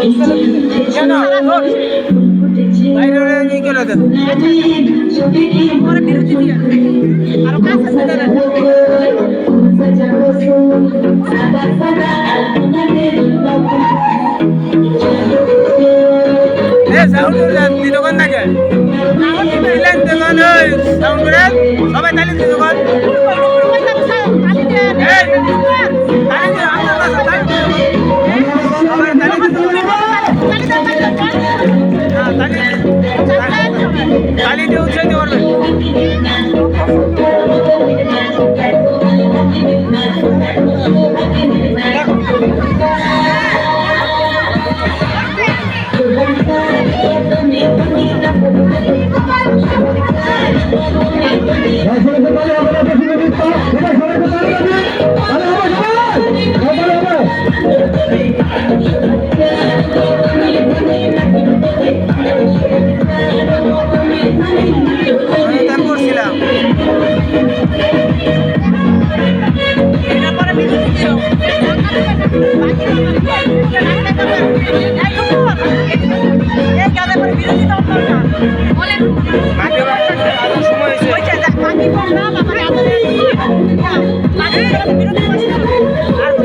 কেন বাইরে নিয়ে গেল বিরতি দিয়ে আরো কাছে দোকান থাকে সবাই তালি দোকান তালি দিয়ে উৎসাহিত করবে করছিলাম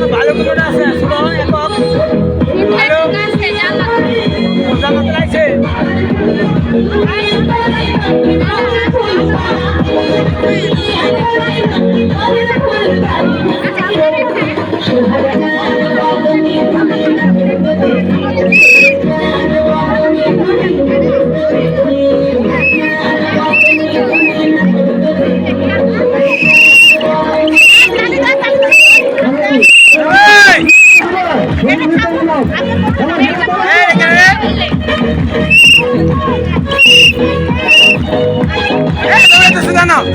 ভালো কিছু আছে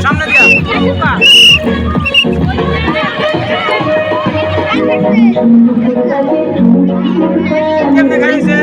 সামনে দিয়া কেমনে খাইছে